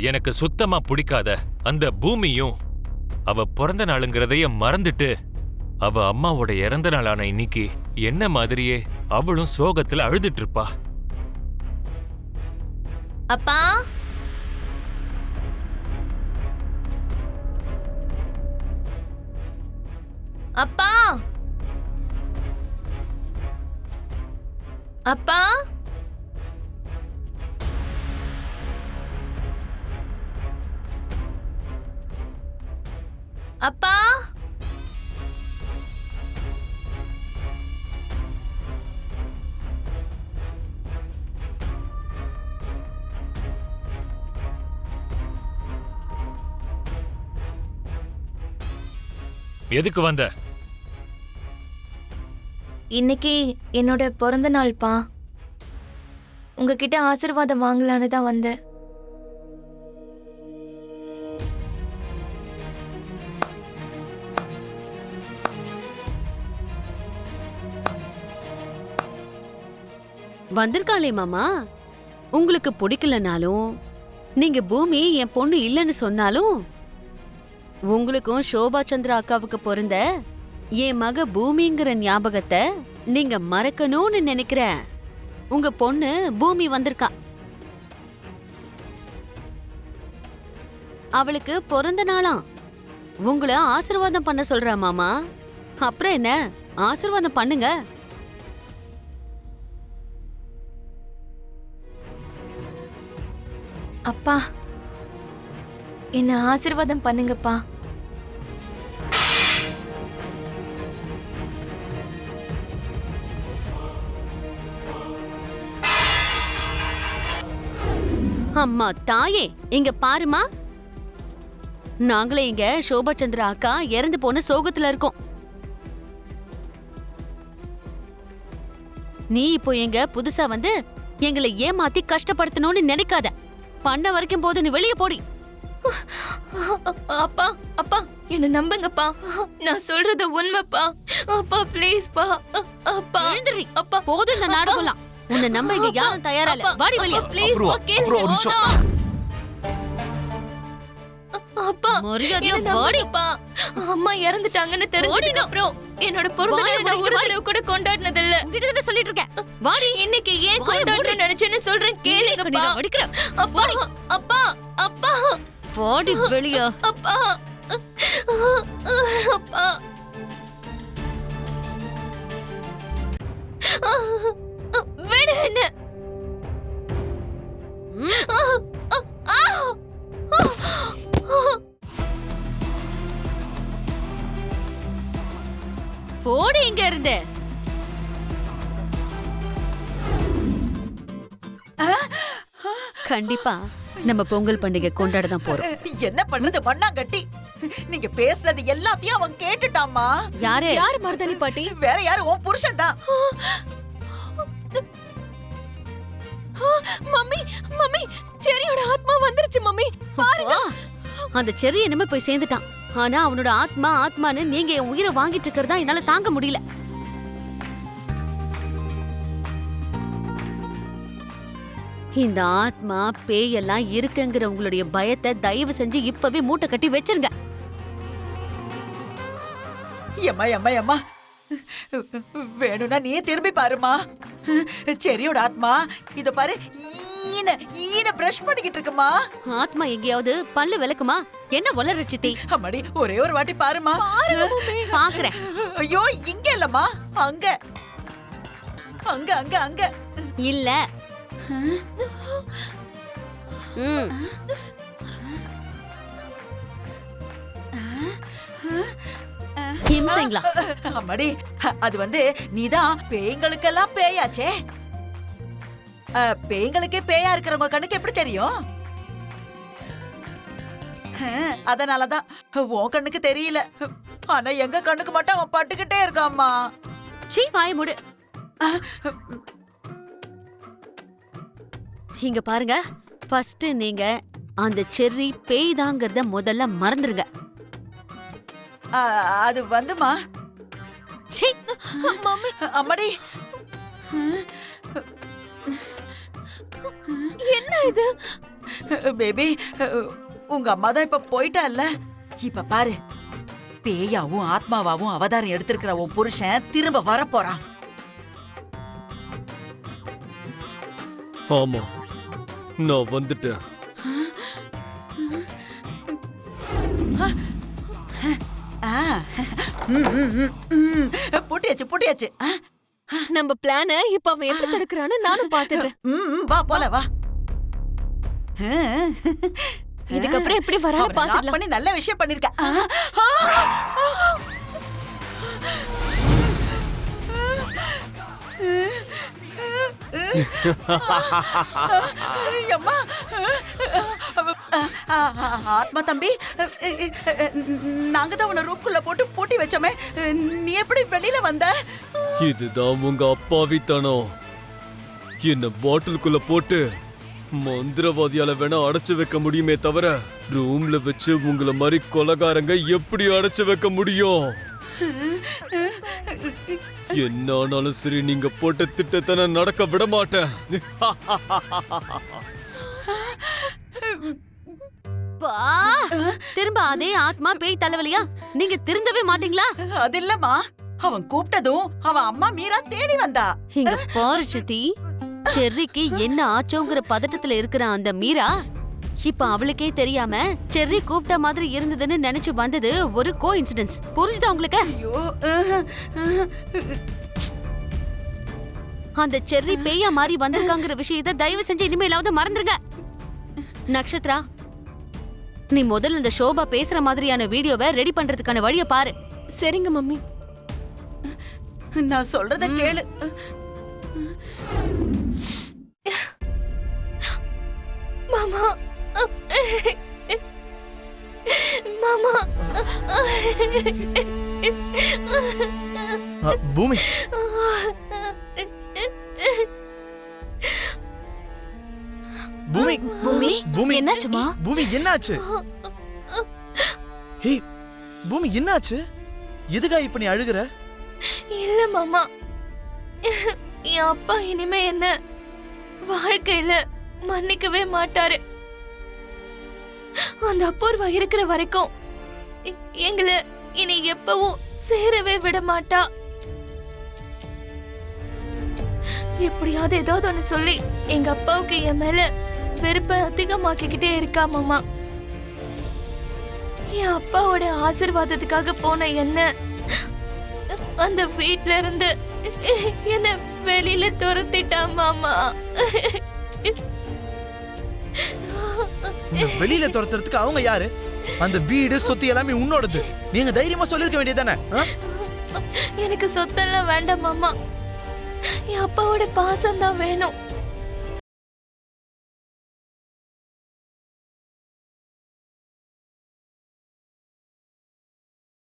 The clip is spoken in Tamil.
எனக்கு சுத்தமா பிடிக்காத அந்த பூமியும் அவ பிறந்த நாளுங்கிறதைய மறந்துட்டு அவ அம்மாவோட இறந்த நாளான இன்னைக்கு என்ன மாதிரியே அவளும் சோகத்துல அழுதுட்டு இருப்பா. அப்பா, அப்பா, அப்பா, அப்பா, எதுக்கு வந்த? இன்னைக்கு என்னோட பிறந்த நாள்ப்பா. உங்ககிட்ட ஆசீர்வாதம் வாங்கலான்னு தான் வந்தேன். வந்திருக்காளே மாமா. உங்களுக்கு பிடிக்கலனாலும் நீங்க பூமி என் பொண்ணு இல்லைன்னு சொன்னாலும் உங்களுக்கும் சோபா சந்திரா அக்காவுக்கு பிறந்த என் மக பூமிங்கிற ஞாபகத்தை நீங்க மறக்கணும்னு நினைக்கிற உங்க பொண்ணு பூமி வந்திருக்கா. அவளுக்கு பிறந்த நாளாம். உங்களை ஆசீர்வாதம் பண்ண சொல்றா மாமா. அப்புறம் என்ன, ஆசீர்வாதம் பண்ணுங்க. அப்பா, என்ன ஆசீர்வாதம் பண்ணுங்கப்பா. அம்மா தாயே, இங்க பாருமா. நாங்களே இங்க சோபா சந்திரா அக்கா இறந்து போன சோகத்துல இருக்கோம். நீ இப்போ எங்க புதுசா வந்து எங்களை ஏமாத்தி கஷ்டப்படுத்தணும்னு நினைக்காத. பண்ண வரைக்கும் போது நீ வெளியே போடி. அப்பா, அப்பா, என்ன நம்புங்கப்பா. நான் சொல்றது உண்மைப்பா. அப்பா ப்ளீஸ்ப்பா. அப்பா எழுந்திரி. அப்பா, போதும் இந்த நாடகம்லாம். உன்னை நம்ப இங்க யாரும் தயாரா இல்ல. வாடி வெளியே. ப்ளீஸ் கேளுங்க. அப்பா, மரியாதையா என்ன வாடி. நம்புங்கப்பா. அம்மா இறந்துட்டாங்கன்னு தெரிஞ்சதுக்கு அப்புறம் என்னோட பிறந்த நாளை நான் ஒரு தடவை கூட கொண்டாடினது இல்ல. உன்கிட்ட சொல்லிட்டு இருக்கேன். வாடி. இன்னைக்கு ஏன் கொண்டாடுறேன்னு நினைச்சேன்னு சொல்றேன் கேளுங்கப்பா. அப்பா, அப்பா, அப்பா, வாடி வெளியே. அப்பா, அப்பா, விடு என்ன. போடி இங்க இருந்து. கண்டிப்பா நம்ம பொங்கல் பண்டிகை கொண்டாட தான் போறோம். என்ன பண்றது மண்ணாங்கட்டி? நீங்க பேசுறது எல்லாத்தையும் அவன் கேட்டுட்டாமா. யாரு? யாரு மருதாணி பாட்டி? வேற யாரு? உன் புருஷன் தான். மம்மி, மம்மி, செரியோட ஆத்மா வந்துருச்சு மம்மி. பாருங்க. அந்த செரி என்னமே போய் சேர்ந்துட்டான். ஆனா அவனோட ஆத்மான்னு நீங்க என் உயிரை வாங்கிட்டு இருக்கிறதா என்னால தாங்க முடியல. இந்த ஆத்மா பேயெல்லாம் இருக்குங்கிற உங்களுடைய பயத்தை தயவு செஞ்சு இப்பவே மூட்டை கட்டி வச்சிருங்க. எம்மா எம்மா எம்மா, வேணும்னா நீ திரும்பி பாருமா. செரியோட ஆத்மா இத பாரு, ஈன பிரஷ் பண்ணிக்கிட்டு இருக்குமா. ஆத்மா எங்கேயாவது பல்லு விளக்குமா? என்ன வளர சித்தி? அம்மாடி, ஒரே ஒரு வாட்டி பாருமா. பாக்குறேன். ஐயோ, இங்க இல்லம்மா, அங்க அங்க அங்க அங்க இல்ல. ஹிம்சைங்களா? அம்மாடி, அது வந்து நீதான் பேய்களுக்கெல்லாம் பேயாச்சே. பேய்களுக்கே பேயா இருக்கிறவங்க கண்ணுக்கு எப்படி தெரியும்? அதனாலதான் உன் கண்ணுக்கு தெரியல. ஆனா எங்க கண்ணுக்கு மட்டும் அவன் பட்டுக்கிட்டே இருக்காம்மா. சீ, வாய மூடு. இங்க பாருங்க, ஃபர்ஸ்ட் நீங்க அந்த செர்ரி பேய்தாங்கிறத முதல்ல மறந்துருங்க. அது வந்துமா. சீ, அம்மாடி, என்ன இது? பேபி, உங்க அம்மா தான் இப்ப போயிட்டால்ல. இப்ப பாரு, பேயாவும் ஆத்மாவாவும் அவதாரம் எடுத்திருக்கிற உன் புருஷன் திரும்ப வரப்போறான். ஆமா, நான் வந்துட்டேன். பூட்டியாச்சு பூட்டியாச்சு. நம்ம பிளான இப்ப அவன் எப்படி தடுக்கிறான்னு நானும் பாத்துடுறேன். வா போல வா. இதுக்கப்புறம் எப்படி வரான்னு அவனை lock பாத்துடலாம். பண்ணி நல்ல விஷயம் பண்ணிருக்க. அம்மா, ஆத்மா தம்பி, நாங்க தான் உன்னை ரூம்குள்ள போட்டு பூட்டி வச்சோமே, நீ எப்படி வெளியில வந்த? இதுதான் உங்க அப்பாவித்தனம். என்ன பாட்டிலுக்குள்ள போட்டு மந்திரவாதியால வேணா அடைச்சு வைக்க முடியுமே தவிர ரூம்ல வச்சு உங்களை மாதிரி கொலகாரங்க எப்படி அடைச்சு வைக்க முடியும்? என்ன ஆனாலும் சரி, நீங்க போட்ட திட்டத்தை நான் நடக்க விட மாட்டேன். பா, திரும்ப அதே ஆத்மா பேய் தலைவலியா? நீங்க திருந்தவே மாட்டீங்களா? அது இல்லம்மா, அவன் கூப்பிட்டதும் அவன் அம்மா மீரா தேடி வந்தா. இங்க பாரு சித்தி, செர்ரிக்கு என்ன ஆச்சோங்கிற பதட்டத்துல இருக்கிற அந்த மீரா இப்ப அவளுக்கே தெரியாம செர்ரி கூப்பிட்ட மாதிரி இருந்ததுன்னு நினைச்சு வந்தது ஒரு கோ இன்சிடென்ஸ். புரிஞ்சுதா உங்களுக்கு? ஐயோ, அந்த செர்ரி பேயா மாறி வந்திருக்காங்கிற விஷயத்தை தயவு செஞ்சு இனிமேலாவது மறந்துருங்க. நக்ஷத்ரா, நீ முதல்ல இந்த ஷோபா பேசுற மாதிரியான வீடியோவை ரெடி பண்றதுக்கான வழிய பாரு. சரிங்க மம்மி. நான் சொல்றத கேளு. மாமா, மாமா, பூமி, பூமி, பூமி, பூமி, என்னாச்சுமா? பூமி என்னாச்சு? ஹே பூமி, என்னாச்சு? எதுக்கா இப்ப நீ அழுகுற? இல்ல மாமா, என் அப்பா இனிமே என்ன வாழ்க்கையில மன்னிக்கவே மாட்டாரு. அந்த அபூர்வா இருக்கிற வரைக்கும் எங்களை இனி எப்பவும் சேரவே விட மாட்டா. எப்படியாவது ஏதாவது ஒண்ணு சொல்லி எங்க அப்பாவுக்கு என் மேல வெறுப்பை அதிகமாக்கிக்கிட்டே இருக்கா மாமா. என் அப்பாவோட ஆசீர்வாதத்துக்காக போன என்ன அந்த வீட்ல இருந்து என்ன வெளியில துரத்திட்டா மாமா. உன்னை வெளியில துரத்துறதுக்கு அவங்க யாரு? அந்த வீடு சொத்து எல்லாமே உன்னோடது. நீங்க தைரியமா சொல்லிருக்க வேண்டியதானே? எனக்கு சொத்தெல்லாம் வேண்டாம் மாமா, என் அப்பாவோட பாசம் தான் வேணும்.